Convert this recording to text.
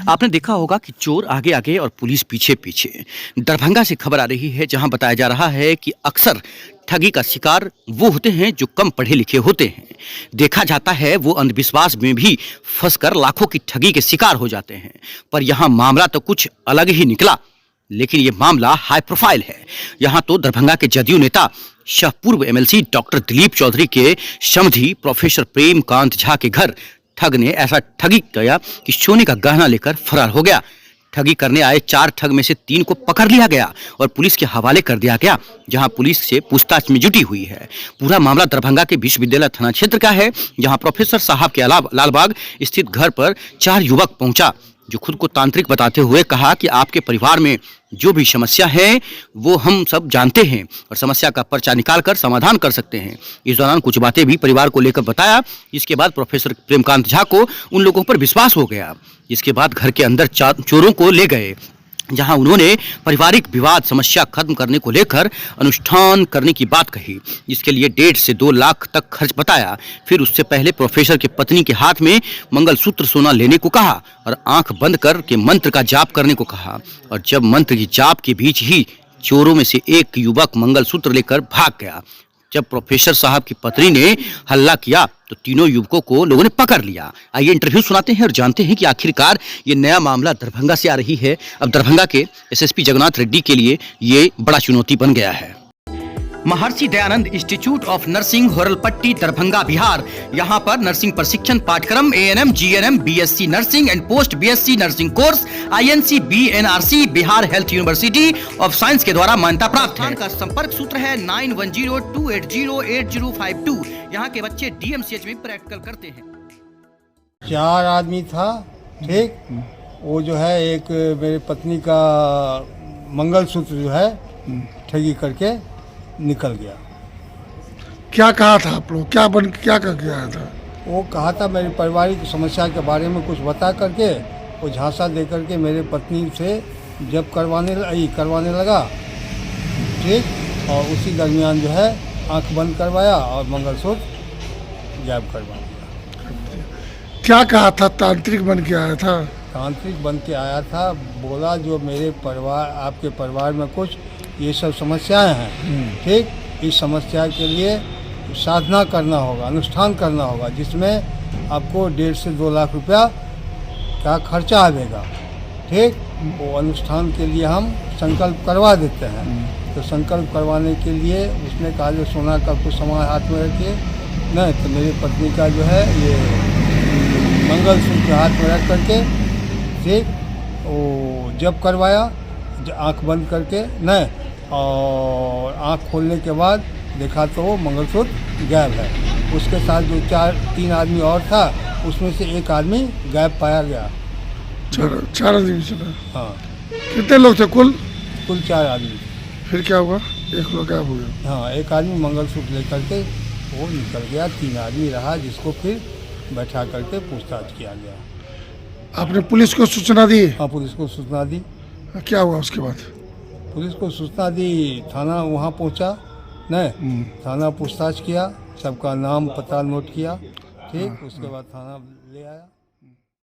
आपने देखा होगा कि चोर आगे आगे और पुलिस पीछे पीछे। दरभंगा से खबर आ रही है जहां बताया जा रहा है कि अक्सर ठगी का शिकार वो होते हैं जो कम पढ़े लिखे होते हैं। देखा जाता है वो अंधविश्वास में भी फंसकर लाखों की ठगी के शिकार हो जाते हैं। पर यहाँ मामला तो कुछ अलग ही निकला, लेकिन ये मामला हाई प्रोफाइल है। यहाँ तो दरभंगा के जदयू नेता सह पूर्व एमएलसी डॉक्टर दिलीप चौधरी के समधी प्रोफेसर प्रेमकांत झा के घर ठग ने ऐसा ठगी किया कि सोने का गहना लेकर फरार हो गया। ठगी करने आए 4 ठग में से 3 को पकड़ लिया गया और पुलिस के हवाले कर दिया गया, जहां पुलिस से पूछताछ में जुटी हुई है। पूरा मामला दरभंगा के विश्वविद्यालय थाना क्षेत्र का है, जहां प्रोफेसर साहब के अलावा लालबाग स्थित घर पर 4 युवक पहुंचा, जो खुद को तांत्रिक बताते हुए कहा कि आपके परिवार में जो भी समस्या है वो हम सब जानते हैं और समस्या का पर्चा निकालकर समाधान कर सकते हैं। इस दौरान कुछ बातें भी परिवार को लेकर बताया। इसके बाद प्रोफेसर प्रेमकांत झा को उन लोगों पर विश्वास हो गया। इसके बाद घर के अंदर चोरों को ले गए, जहां उन्होंने पारिवारिक विवाद समस्या खत्म करने को लेकर अनुष्ठान करने की बात कही, जिसके लिए 1.5 से 2 लाख तक खर्च बताया। फिर उससे पहले प्रोफेसर की पत्नी के हाथ में मंगलसूत्र सोना लेने को कहा और आंख बंद करके मंत्र का जाप करने को कहा। और जब मंत्र की जाप के बीच ही चोरों में से एक युवक मंगलसूत्र लेकर भाग गया। जब प्रोफेसर साहब की पत्नी ने हल्ला किया तो तीनों युवकों को लोगों ने पकड़ लिया। आइए इंटरव्यू सुनाते हैं और जानते हैं कि आखिरकार ये नया मामला दरभंगा से आ रही है। अब दरभंगा के एसएसपी जगन्नाथ रेड्डी के लिए ये बड़ा चुनौती बन गया है। Maharshi Dayanand institute of nursing Horalpatti Darbhanga Bihar. यहाँ पर नर्सिंग प्रशिक्षण पाठ्यक्रम ANM GNM BSc nursing and post BSc nursing course INC BNRC Bihar health university of science के द्वारा मान्यता प्राप्त है। का संपर्क सूत्र है 9102808052। यहाँ के बच्चे डीएमसीएच में प्रैक्टिकल करते हैं। 4 आदमी था, ठीक। वो जो है एक मेरे पत्नी का मंगलसूत्र जो है ठगी करके निकल गया। क्या कहा था आप लोग, क्या कर गया था? वो कहा था मेरी पारिवारिक समस्या के बारे में कुछ बता करके वो झांसा दे करके मेरे पत्नी से जब करवाने लगा, ठीक। और उसी दरमियान जो है आंख बंद करवाया और मंगलसूत्र गायब करवा दिया। क्या कहा था? तांत्रिक बन के आया था? तांत्रिक बन के आया था, बोला जो मेरे परिवार आपके परिवार में कुछ ये सब समस्याएं हैं, ठीक। इस समस्या के लिए साधना करना होगा, अनुष्ठान करना होगा, जिसमें आपको 1.5 से 2 लाख रुपया का खर्चा आएगा, ठीक। वो अनुष्ठान के लिए हम संकल्प करवा देते हैं। तो संकल्प करवाने के लिए उसने कहा जो सोना का कुछ सामान हाथ में रखिए, नहीं तो मेरी पत्नी का जो है ये मंगलसूत्र हाथ में रख करके, ठीक। वो जब करवाया आंख बंद करके, नहीं, और आंख खोलने के बाद देखा तो वो मंगलसूत्र गायब है। उसके साथ जो 3 आदमी और था, उसमें से एक आदमी गायब पाया गया। 4 आदमी चला? हाँ। कितने लोग थे कुल? 4 आदमी। फिर क्या हुआ? एक लोग गायब हो गया। हाँ, एक आदमी मंगलसूत्र लेकर के वो निकल गया। 3 आदमी रहा, जिसको फिर बैठा करके पूछताछ किया गया। आपने पुलिस को सूचना दी? हाँ, पुलिस को सूचना दी। क्या हुआ उसके बाद? पुलिस को सूचना दी, थाना वहाँ पहुँचा, नहीं, थाना पूछताछ किया, सबका नाम पता नोट किया, ठीक। उसके बाद थाना ले आया।